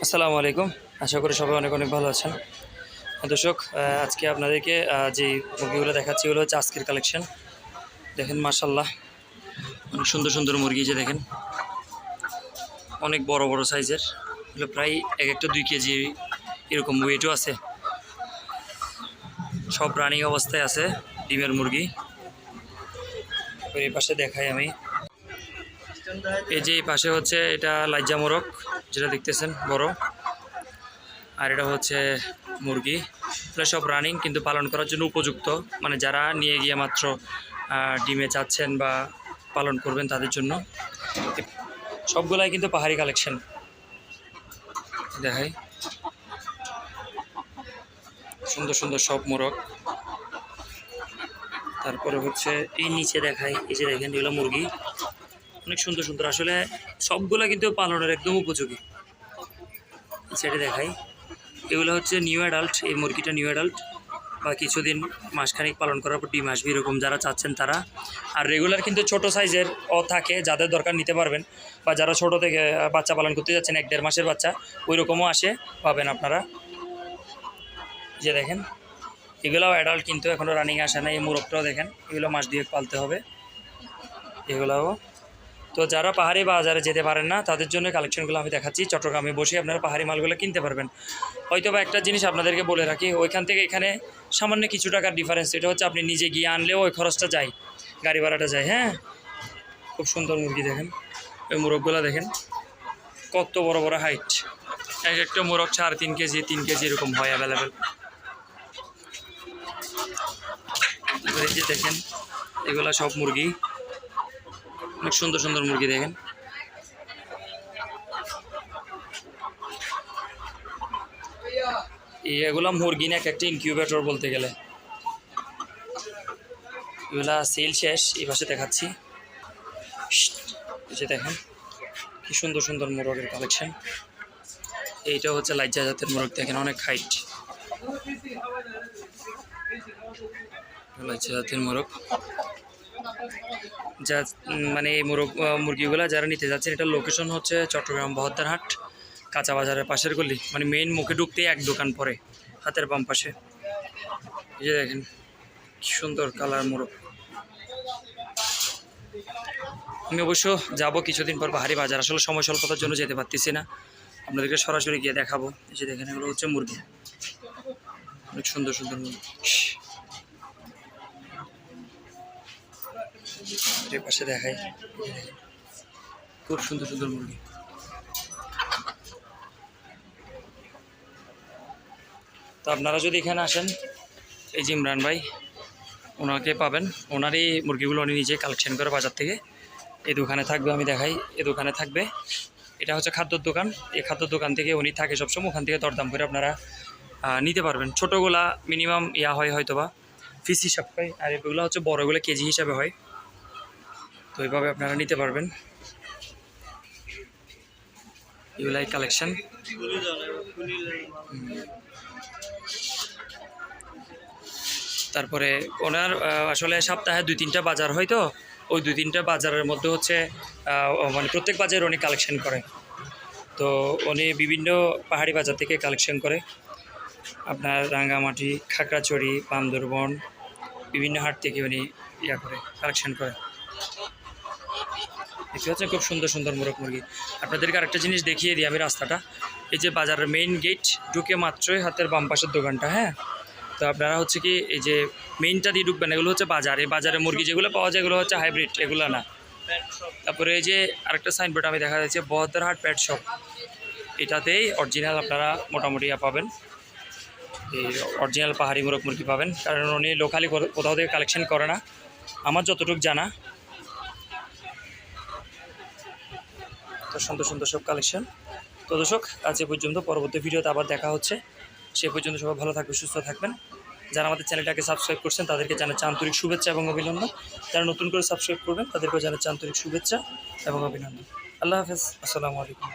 আসসালামু আলাইকুম। আশা করি সবাই অনেক অনেক ভালো আছেন। দর্শক, আজকে আপনাদেরকে যে মুরগিগুলো দেখাচ্ছি এগুলো হচ্ছে আজকের কালেকশন। দেখেন মাশাআল্লাহ, অনেক সুন্দর সুন্দর মুরগি, যে দেখেন অনেক বড় বড় সাইজের। এগুলো প্রায় এক একটা 2 কেজি এরকম ওয়েটও আছে। সব রানিং অবস্থায় আছে ডিমের মুরগি। এই পাশে দেখাই আমি, এই যে এই পাশে হচ্ছে এটা লাইজা মোরগ, যেটা দেখতেছেন বড়। আর এটা হচ্ছে মুরগি। এগুলো সব রানিং, কিন্তু পালন করার জন্য উপযুক্ত, মানে যারা নিয়ে গিয়ে মাত্র ডিমে চাচ্ছেন বা পালন করবেন তাদের জন্য। সবগুলাই কিন্তু পাহাড়ি কালেকশন। দেখাই, সুন্দর সুন্দর সব মোরগ। তারপরে হচ্ছে এই নিচে দেখাই, এই যে দেখেন এগুলো মুরগি, অনেক সুন্দর সুন্দর। আসলে সবগুলা কিন্তু পালনের একদম উপযোগী। সেটা দেখাই, এগুলো হচ্ছে নিউ অ্যাডাল্ট। এই মুরগিটা নিউ অ্যাডাল্ট, বা কিছুদিন মাসখানিক পালন করার পর ডিম আসবে, এরকম যারা চাচ্ছেন তারা। আর রেগুলার কিন্তু ছোট সাইজের থাকে, যাদের দরকার নিতে পারবেন, বা যারা ছোট থেকে বাচ্চা পালন করতে যাচ্ছেন 1-1.5 মাসের বাচ্চা, ওই রকমও আসে, পাবেন আপনারা। যে দেখেন এগুলাও অ্যাডাল্ট, কিন্তু এখনও রানিং আসে না। এই মোরগটাও দেখেন, এগুলো মাস 2 পালতে হবে এগুলাও। তো যারা পাহাড়ি বাজারে যেতে পারেন না তাদের জন্য কালেকশনগুলো আমি দেখাচ্ছি। চট্টগ্রামে বসে আপনারা পাহাড়ি মালগুলো কিনতে পারবেন। হয়তো বা একটা জিনিস আপনাদেরকে বলে রাখি, ওইখান থেকে এখানে সামান্য কিছু টাকার ডিফারেন্স। এটা হচ্ছে আপনি নিজে গিয়ে আনলেও ওই খরচটা যায়, গাড়ি ভাড়াটা যায়। হ্যাঁ, খুব সুন্দর মুরগি দেখেন। ওই মোরগগুলো দেখেন কত বড় বড় হাইট। এক একটা মোরগ 3.5 কেজি 3 কেজি এরকম হয় অ্যাভেলেবেল। এই যে দেখেন এগুলা সব মুরগি, অনেক সুন্দর সুন্দর মুরগি দেখেন। এগুলা মুরগি না, একটা ইনকিউবেটর বলতে গেলে। এগুলা সেল শেষ, এই পাশে দেখাচ্ছি। এই যে দেখেন কি সুন্দর সুন্দর মোরগের কালেকশন। এইটা হচ্ছে লাইজা জাতের মোরগ, দেখেন অনেক হাইট। লাইজা জাতের মোরগ, যা মানে এই মুরগিগুলা যারা নিতে যাচ্ছেন, এটার লোকেশন হচ্ছে চট্টগ্রাম বহদ্দারহাট কাঁচা বাজারের পাশের গলি, মানে মেইন মুখে ঢুকতেই এক দোকান পরে, হাতের বাম পাশে। এই যে দেখেন কি সুন্দর কালার মোরগ। আমি অবশ্য যাব কিছুদিন পর পাহাড়ি বাজার, আসলে সময় স্বল্পতার জন্য যেতে পারতেছি না। আপনাদেরকে সরাসরি গিয়ে দেখাবো। এই যে দেখেন এগুলো হচ্ছে মুরগি, অনেক সুন্দর সুন্দর মুরগি। এর পাশে দেখাই, খুব সুন্দর সুন্দর মুরগি। তো আপনারা যদি এখানে আসেন, এই যে ইমরান ভাই, ওনাকে পাবেন। ওনারই মুরগিগুলো উনি নিজে কালেকশন করে বাজার থেকে। এই দোকানে থাকবে, আমি দেখাই, এই দোকানে থাকবে। এটা হচ্ছে খাদ্যর দোকান। এই খাদ্যর দোকান থেকে উনি থাকে সবসময়, ওখান থেকে দরদাম করে আপনারা নিতে পারবেন। ছোটোগুলা মিনিমাম হয় হয়তো বা পিস হিসাব হয়, আর এগুলো হচ্ছে বড়গুলো কেজি হিসাবে হয়। তো এইভাবে আপনারা নিতে পারবেন। এগুলাই কালেকশন। তারপরে ওনার আসলে সপ্তাহে 2-3টা বাজার হয়, তো ওই 2-3টা বাজারের মধ্যে হচ্ছে মানে প্রত্যেক বাজারে উনি কালেকশন করে। তো উনি বিভিন্ন পাহাড়ি বাজার থেকে কালেকশন করে, আপনার রাঙ্গামাটি, খাগড়াছড়ি, বান্দরবন, বিভিন্ন হাট থেকে উনি করে কালেকশন করে। দেখতে পাচ্ছেন খুব সুন্দর সুন্দর মোরগ মুরগি। আপনাদেরকে আরেকটা জিনিস দেখিয়ে দিই আমি, রাস্তাটা। এই যে বাজারের মেইন গেট ঢুকে মাত্রই হাতের বাম পাশের দোকানটা। হ্যাঁ, তো আপনারা হচ্ছে কি এই যে মেইনটা দিয়ে ঢুকবেন, এগুলো হচ্ছে বাজার। এই বাজারে মুরগি যেগুলো পাওয়া যায় এগুলো হচ্ছে হাইব্রিড, এগুলো না। তারপরে এই যে আরেকটা সাইনবোর্ড আমি দেখা যাচ্ছে, বহদ্দারহাট পেট শপ। এটাতেই অরিজিনাল আপনারা মোটামুটি পাবেন, এই অরিজিনাল পাহাড়ি মোরগ মুরগি পাবেন। কারণ উনি লোকালি কোথাও থেকে কালেকশন করে না, আমার যতটুকু জানা। তো সুন্দর সুন্দর সব কালেকশন। তো দর্শক, আজ এ পর্যন্ত। পরবর্তী ভিডিওতে আবার দেখা হচ্ছে। সে পর্যন্ত সবাই ভালো থাকবে, সুস্থ থাকবেন। যারা আমাদের চ্যানেলটাকে সাবস্ক্রাইব করছেন তাদেরকে জানাচ্ছি আন্তরিক শুভেচ্ছা এবং অভিনন্দন। যারা নতুন করে সাবস্ক্রাইব করবেন তাদেরকেও জানাচ্ছি আন্তরিক শুভেচ্ছা এবং অভিনন্দন। আল্লাহ হাফেজ, আসসালামু আলাইকুম।